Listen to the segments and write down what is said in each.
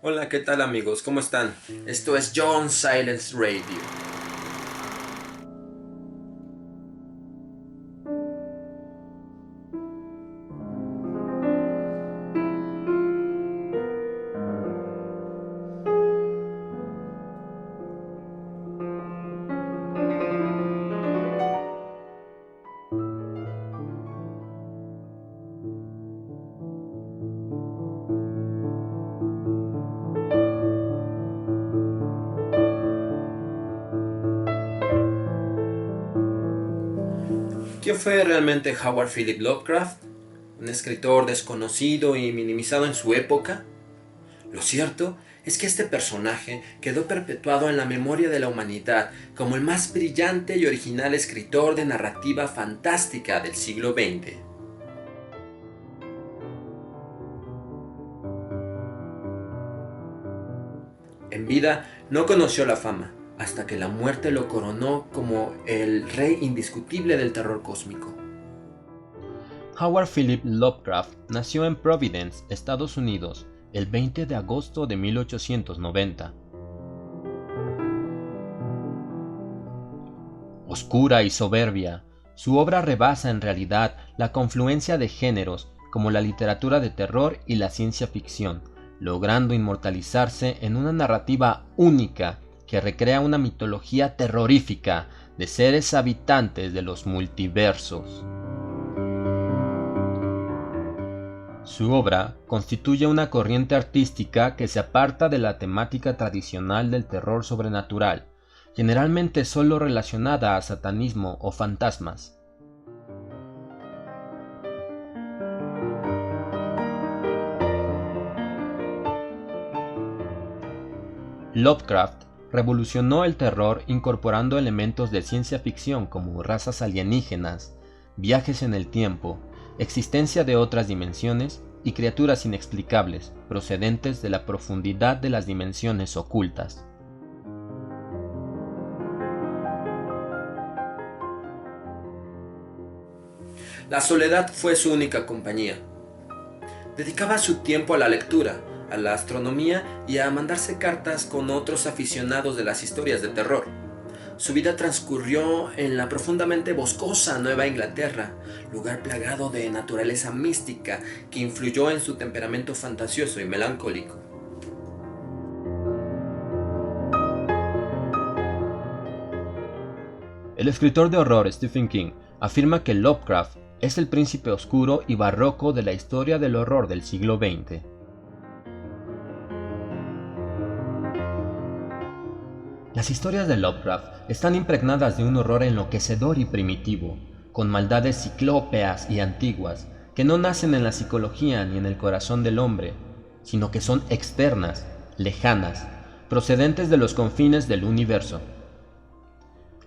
Hola, ¿qué tal amigos? ¿Cómo están? Esto es John Silence Radio. ¿Quién fue realmente Howard Philip Lovecraft? ¿Un escritor desconocido y minimizado en su época? Lo cierto es que este personaje quedó perpetuado en la memoria de la humanidad como el más brillante y original escritor de narrativa fantástica del siglo XX. En vida no conoció la fama, hasta que la muerte lo coronó como el rey indiscutible del terror cósmico. Howard Philip Lovecraft nació en Providence, Estados Unidos, el 20 de agosto de 1890. Oscura y soberbia, su obra rebasa en realidad la confluencia de géneros como la literatura de terror y la ciencia ficción, logrando inmortalizarse en una narrativa única que recrea una mitología terrorífica de seres habitantes de los multiversos. Su obra constituye una corriente artística que se aparta de la temática tradicional del terror sobrenatural, generalmente solo relacionada a satanismo o fantasmas. Lovecraft revolucionó el terror incorporando elementos de ciencia ficción como razas alienígenas, viajes en el tiempo, existencia de otras dimensiones y criaturas inexplicables procedentes de la profundidad de las dimensiones ocultas. La soledad fue su única compañía. Dedicaba su tiempo a la lectura, a la astronomía y a mandarse cartas con otros aficionados de las historias de terror. Su vida transcurrió en la profundamente boscosa Nueva Inglaterra, lugar plagado de naturaleza mística que influyó en su temperamento fantasioso y melancólico. El escritor de horror Stephen King afirma que Lovecraft es el príncipe oscuro y barroco de la historia del horror del siglo XX. Las historias de Lovecraft están impregnadas de un horror enloquecedor y primitivo, con maldades ciclópeas y antiguas que no nacen en la psicología ni en el corazón del hombre, sino que son externas, lejanas, procedentes de los confines del universo.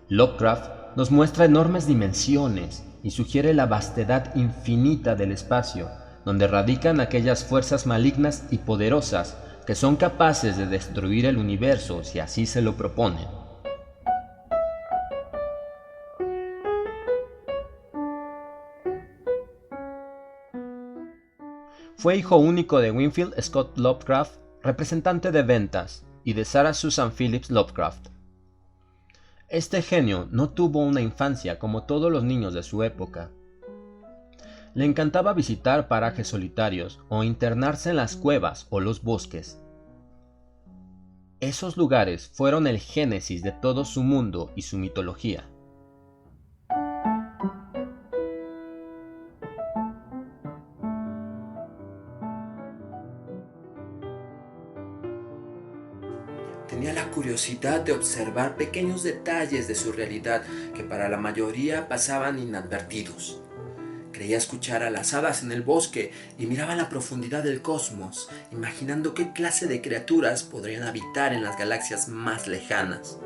Lovecraft nos muestra enormes dimensiones y sugiere la vastedad infinita del espacio, donde radican aquellas fuerzas malignas y poderosas que son capaces de destruir el universo si así se lo proponen. Fue hijo único de Winfield Scott Lovecraft, representante de ventas, y de Sarah Susan Phillips Lovecraft. Este genio no tuvo una infancia como todos los niños de su época. Le encantaba visitar parajes solitarios o internarse en las cuevas o los bosques. Esos lugares fueron el génesis de todo su mundo y su mitología. Tenía la curiosidad de observar pequeños detalles de su realidad que para la mayoría pasaban inadvertidos. Creía escuchar a las hadas en el bosque y miraba la profundidad del cosmos, imaginando qué clase de criaturas podrían habitar en las galaxias más lejanas.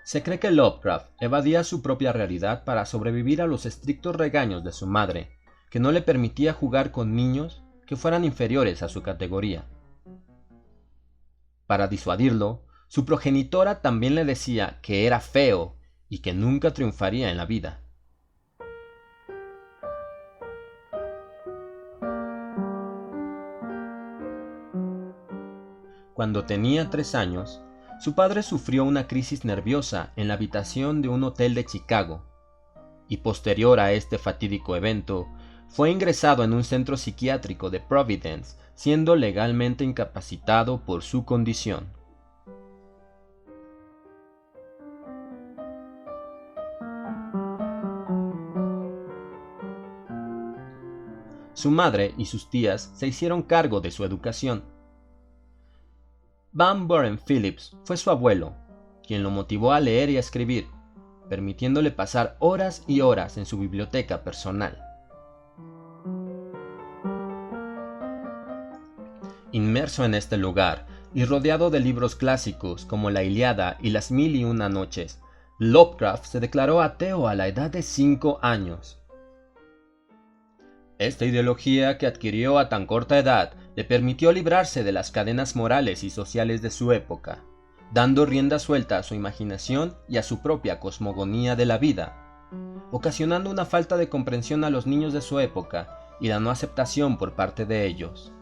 Se cree que Lovecraft evadía su propia realidad para sobrevivir a los estrictos regaños de su madre, que no le permitía jugar con niños que fueran inferiores a su categoría. Para disuadirlo, su progenitora también le decía que era feo y que nunca triunfaría en la vida. Cuando tenía 3 años, su padre sufrió una crisis nerviosa en la habitación de un hotel de Chicago, y posterior a este fatídico evento, fue ingresado en un centro psiquiátrico de Providence, siendo legalmente incapacitado por su condición. Su madre y sus tías se hicieron cargo de su educación. Van Buren Phillips fue su abuelo, quien lo motivó a leer y a escribir, permitiéndole pasar horas y horas en su biblioteca personal. Inmerso en este lugar y rodeado de libros clásicos como la Ilíada y las Mil y Una Noches, Lovecraft se declaró ateo a la edad de 5 años. Esta ideología que adquirió a tan corta edad le permitió librarse de las cadenas morales y sociales de su época, dando rienda suelta a su imaginación y a su propia cosmogonía de la vida, ocasionando una falta de comprensión a los niños de su época y la no aceptación por parte de ellos.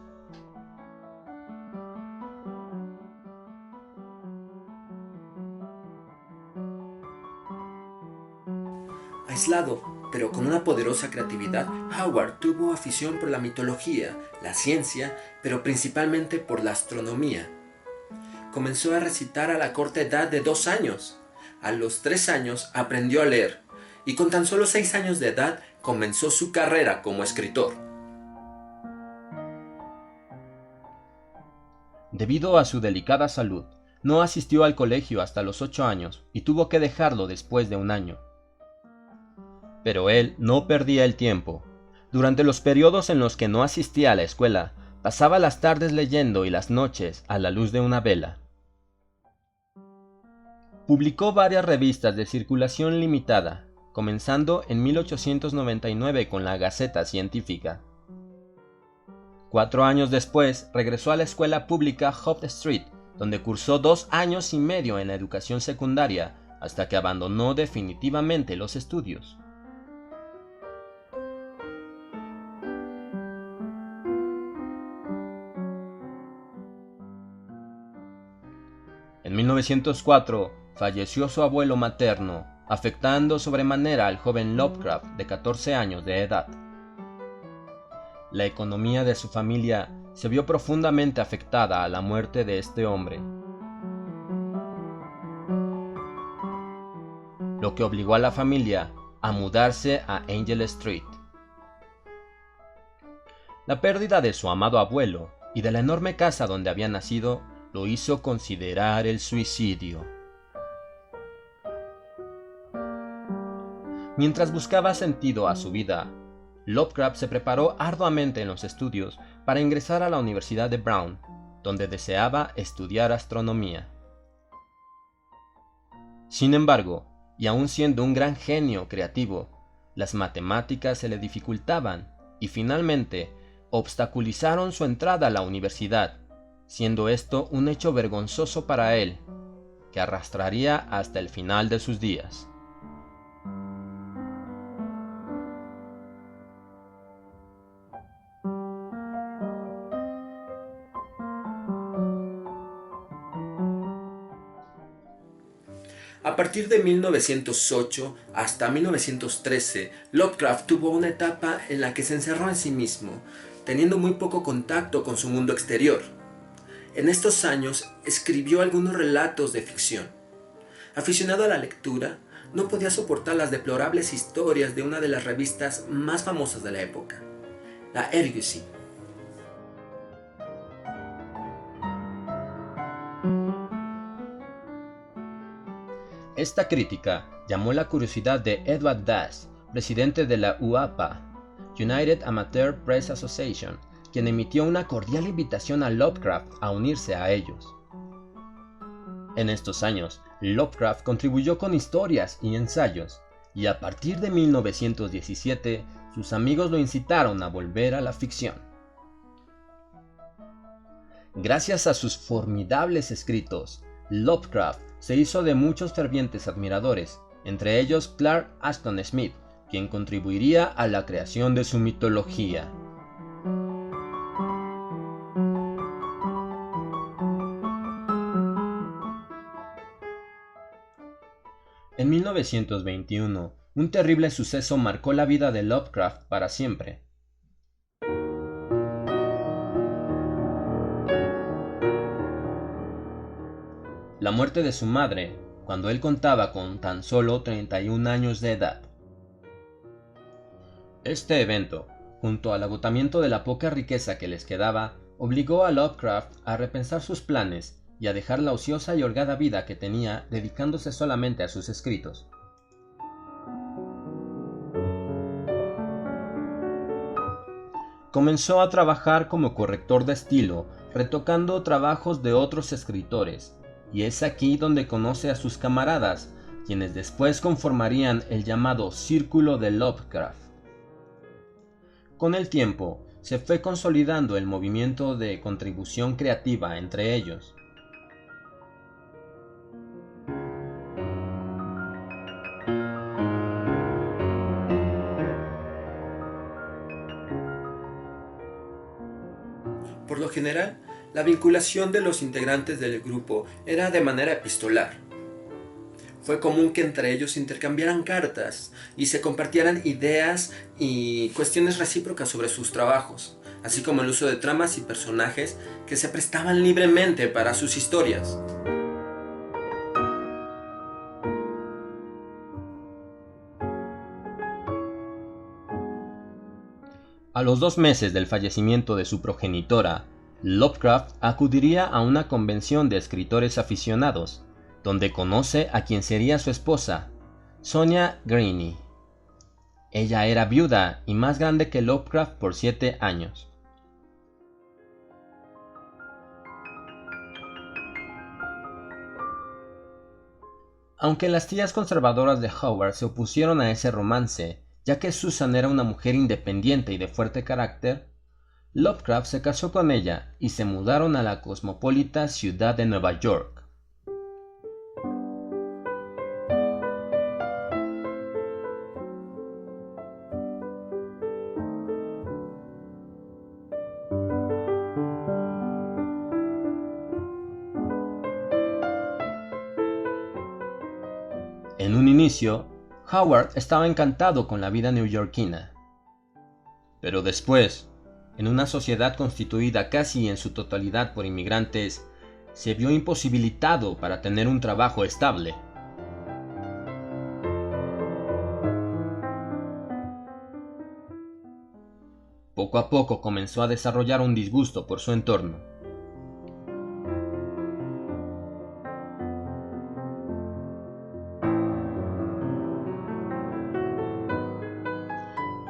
Aislado, pero con una poderosa creatividad, Howard tuvo afición por la mitología, la ciencia, pero principalmente por la astronomía. Comenzó a recitar a la corta edad de 2 años. A los 3 años aprendió a leer, y con tan solo 6 años de edad comenzó su carrera como escritor. Debido a su delicada salud, no asistió al colegio hasta los 8 años y tuvo que dejarlo después de 1 año. Pero él no perdía el tiempo. Durante los periodos en los que no asistía a la escuela, pasaba las tardes leyendo y las noches a la luz de una vela. Publicó varias revistas de circulación limitada, comenzando en 1899 con la Gaceta Científica. 4 años después, regresó a la escuela pública Hope Street, donde cursó 2 años y medio en la educación secundaria, hasta que abandonó definitivamente los estudios. En 1904 falleció su abuelo materno, afectando sobremanera al joven Lovecraft de 14 años de edad. La economía de su familia se vio profundamente afectada a la muerte de este hombre, lo que obligó a la familia a mudarse a Angel Street. La pérdida de su amado abuelo y de la enorme casa donde había nacido lo hizo considerar el suicidio. Mientras buscaba sentido a su vida, Lovecraft se preparó arduamente en los estudios para ingresar a la Universidad de Brown, donde deseaba estudiar astronomía. Sin embargo, y aun siendo un gran genio creativo, las matemáticas se le dificultaban y finalmente obstaculizaron su entrada a la universidad, siendo esto un hecho vergonzoso para él, que arrastraría hasta el final de sus días. A partir de 1908 hasta 1913, Lovecraft tuvo una etapa en la que se encerró en sí mismo, teniendo muy poco contacto con su mundo exterior. En estos años escribió algunos relatos de ficción. Aficionado a la lectura, no podía soportar las deplorables historias de una de las revistas más famosas de la época, la Ergosy. Esta crítica llamó la curiosidad de Edward Dash, presidente de la UAPA, United Amateur Press Association, quien emitió una cordial invitación a Lovecraft a unirse a ellos. En estos años, Lovecraft contribuyó con historias y ensayos, y a partir de 1917, sus amigos lo incitaron a volver a la ficción. Gracias a sus formidables escritos, Lovecraft se hizo de muchos fervientes admiradores, entre ellos Clark Ashton Smith, quien contribuiría a la creación de su mitología. 1921, un terrible suceso marcó la vida de Lovecraft para siempre. La muerte de su madre, cuando él contaba con tan solo 31 años de edad. Este evento, junto al agotamiento de la poca riqueza que les quedaba, obligó a Lovecraft a repensar sus planes y a dejar la ociosa y holgada vida que tenía dedicándose solamente a sus escritos. Comenzó a trabajar como corrector de estilo, retocando trabajos de otros escritores, y es aquí donde conoce a sus camaradas, quienes después conformarían el llamado Círculo de Lovecraft. Con el tiempo, se fue consolidando el movimiento de contribución creativa entre ellos. Por lo general, la vinculación de los integrantes del grupo era de manera epistolar. Fue común que entre ellos intercambiaran cartas y se compartieran ideas y cuestiones recíprocas sobre sus trabajos, así como el uso de tramas y personajes que se prestaban libremente para sus historias. A los 2 meses del fallecimiento de su progenitora, Lovecraft acudiría a una convención de escritores aficionados, donde conoce a quien sería su esposa, Sonia Greene. Ella era viuda y más grande que Lovecraft por 7 años. Aunque las tías conservadoras de Howard se opusieron a ese romance, ya que Susan era una mujer independiente y de fuerte carácter, Lovecraft se casó con ella y se mudaron a la cosmopolita ciudad de Nueva York. En un inicio, Howard estaba encantado con la vida neoyorquina. Pero después, en una sociedad constituida casi en su totalidad por inmigrantes, se vio imposibilitado para tener un trabajo estable. Poco a poco comenzó a desarrollar un disgusto por su entorno.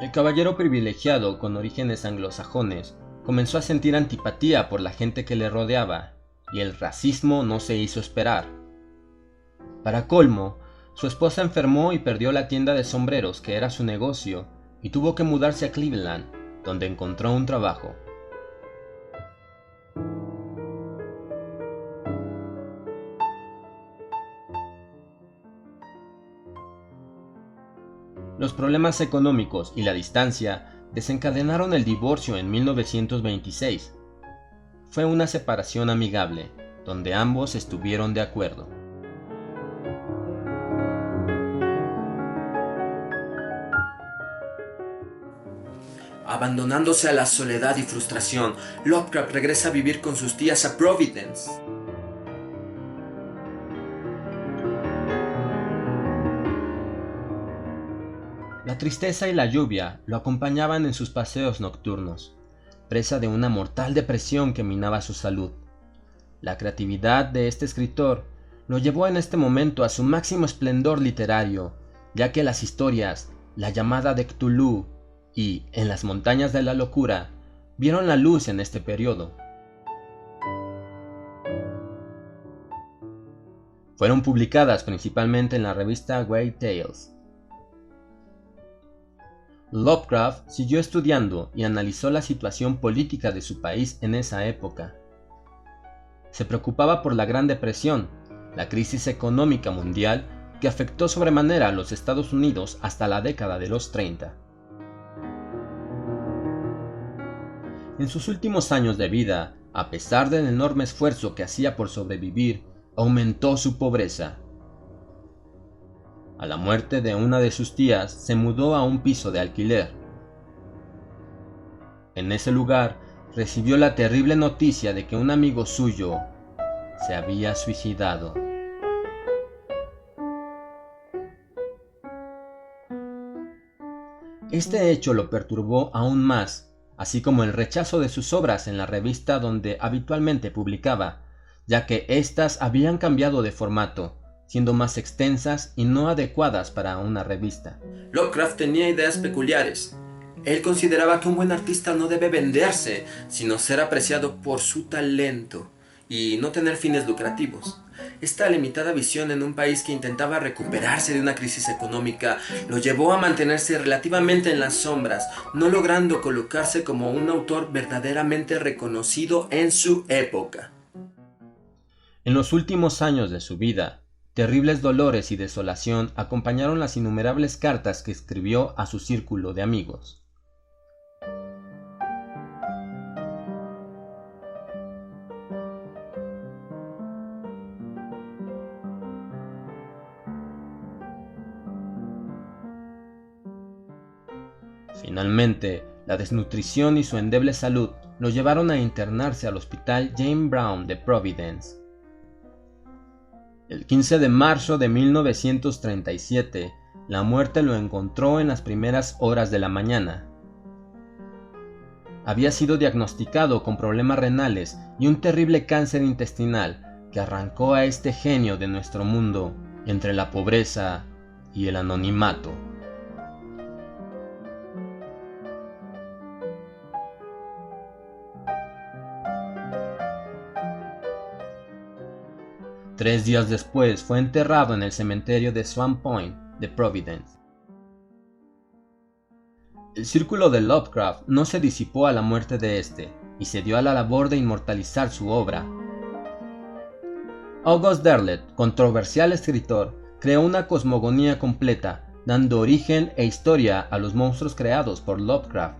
El caballero privilegiado con orígenes anglosajones comenzó a sentir antipatía por la gente que le rodeaba, y el racismo no se hizo esperar. Para colmo, su esposa enfermó y perdió la tienda de sombreros que era su negocio, y tuvo que mudarse a Cleveland, donde encontró un trabajo. Los problemas económicos y la distancia desencadenaron el divorcio en 1926. Fue una separación amigable, donde ambos estuvieron de acuerdo. Abandonándose a la soledad y frustración, Lovecraft regresa a vivir con sus tías a Providence. La tristeza y la lluvia lo acompañaban en sus paseos nocturnos, presa de una mortal depresión que minaba su salud. La creatividad de este escritor lo llevó en este momento a su máximo esplendor literario, ya que las historias La llamada de Cthulhu y En las montañas de la locura vieron la luz en este periodo. Fueron publicadas principalmente en la revista Weird Tales. Lovecraft siguió estudiando y analizó la situación política de su país en esa época. Se preocupaba por la Gran Depresión, la crisis económica mundial que afectó sobremanera a los Estados Unidos hasta la década de los 30. En sus últimos años de vida, a pesar del enorme esfuerzo que hacía por sobrevivir, aumentó su pobreza. A la muerte de una de sus tías, se mudó a un piso de alquiler. En ese lugar, recibió la terrible noticia de que un amigo suyo se había suicidado. Este hecho lo perturbó aún más, así como el rechazo de sus obras en la revista donde habitualmente publicaba, ya que éstas habían cambiado de formato, siendo más extensas y no adecuadas para una revista. Lovecraft tenía ideas peculiares. Él consideraba que un buen artista no debe venderse, sino ser apreciado por su talento y no tener fines lucrativos. Esta limitada visión en un país que intentaba recuperarse de una crisis económica lo llevó a mantenerse relativamente en las sombras, no logrando colocarse como un autor verdaderamente reconocido en su época. En los últimos años de su vida, terribles dolores y desolación acompañaron las innumerables cartas que escribió a su círculo de amigos. Finalmente, la desnutrición y su endeble salud lo llevaron a internarse al hospital Jane Brown de Providence. El 15 de marzo de 1937, la muerte lo encontró en las primeras horas de la mañana. Había sido diagnosticado con problemas renales y un terrible cáncer intestinal que arrancó a este genio de nuestro mundo entre la pobreza y el anonimato. Tres días después fue enterrado en el cementerio de Swan Point de Providence. El círculo de Lovecraft no se disipó a la muerte de este y se dio a la labor de inmortalizar su obra. August Derleth, controversial escritor, creó una cosmogonía completa, dando origen e historia a los monstruos creados por Lovecraft.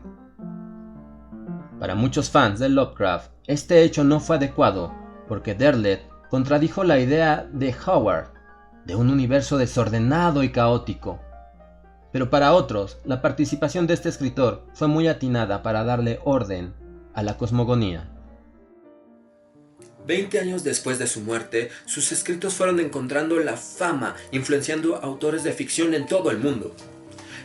Para muchos fans de Lovecraft, este hecho no fue adecuado, porque Derleth contradijo la idea de Howard, de un universo desordenado y caótico. Pero para otros, la participación de este escritor fue muy atinada para darle orden a la cosmogonía. 20 años después de su muerte, sus escritos fueron encontrando la fama, influenciando a autores de ficción en todo el mundo.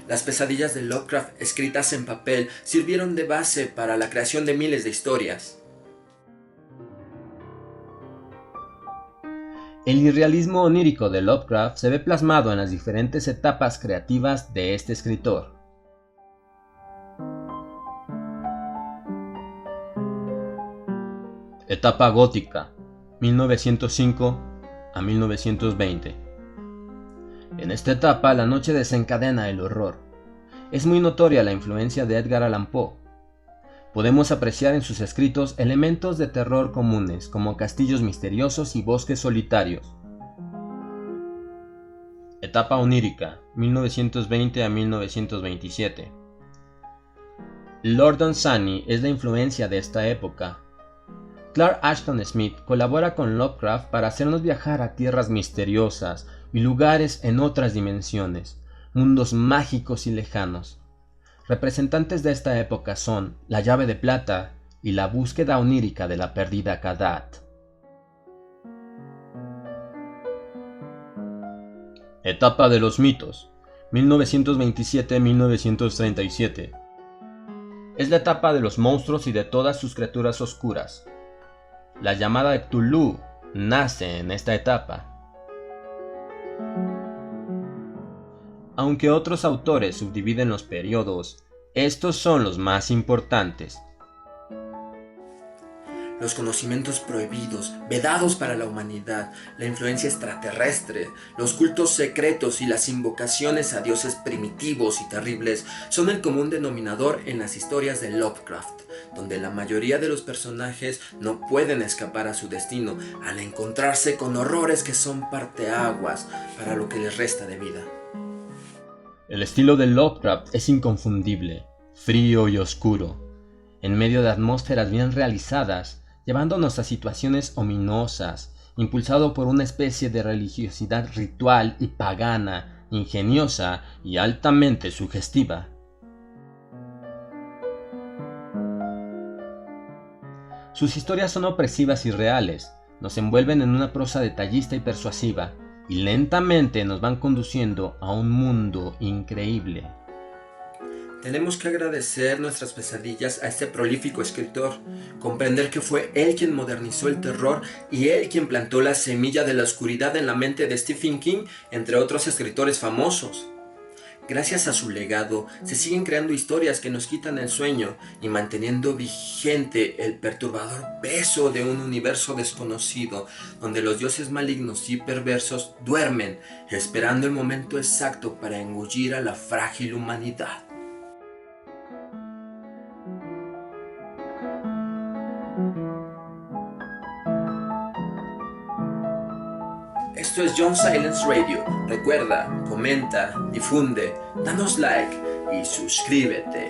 Las pesadillas de Lovecraft escritas en papel sirvieron de base para la creación de miles de historias. El irrealismo onírico de Lovecraft se ve plasmado en las diferentes etapas creativas de este escritor. Etapa gótica, 1905 a 1920. En esta etapa la noche desencadena el horror. Es muy notoria la influencia de Edgar Allan Poe. Podemos apreciar en sus escritos elementos de terror comunes, como castillos misteriosos y bosques solitarios. Etapa onírica, 1920 a 1927. Lord Dunsany es la influencia de esta época. Clark Ashton Smith colabora con Lovecraft para hacernos viajar a tierras misteriosas y lugares en otras dimensiones, mundos mágicos y lejanos. Representantes de esta época son La llave de plata y La búsqueda onírica de la perdida Kadat. Etapa de los mitos, 1927-1937. Es la etapa de los monstruos y de todas sus criaturas oscuras. La llamada de Cthulhu nace en esta etapa. Aunque otros autores subdividen los periodos, estos son los más importantes. Los conocimientos prohibidos, vedados para la humanidad, la influencia extraterrestre, los cultos secretos y las invocaciones a dioses primitivos y terribles son el común denominador en las historias de Lovecraft, donde la mayoría de los personajes no pueden escapar a su destino al encontrarse con horrores que son parteaguas para lo que les resta de vida. El estilo de Lovecraft es inconfundible, frío y oscuro, en medio de atmósferas bien realizadas, llevándonos a situaciones ominosas, impulsado por una especie de religiosidad ritual y pagana ingeniosa y altamente sugestiva. Sus historias son opresivas y reales, nos envuelven en una prosa detallista y persuasiva, y lentamente nos van conduciendo a un mundo increíble. Tenemos que agradecer nuestras pesadillas a este prolífico escritor, comprender que fue él quien modernizó el terror y él quien plantó la semilla de la oscuridad en la mente de Stephen King, entre otros escritores famosos. Gracias a su legado, se siguen creando historias que nos quitan el sueño y manteniendo vigente el perturbador peso de un universo desconocido, donde los dioses malignos y perversos duermen, esperando el momento exacto para engullir a la frágil humanidad. Esto es John Silence Radio. Recuerda, comenta, difunde, danos like y suscríbete.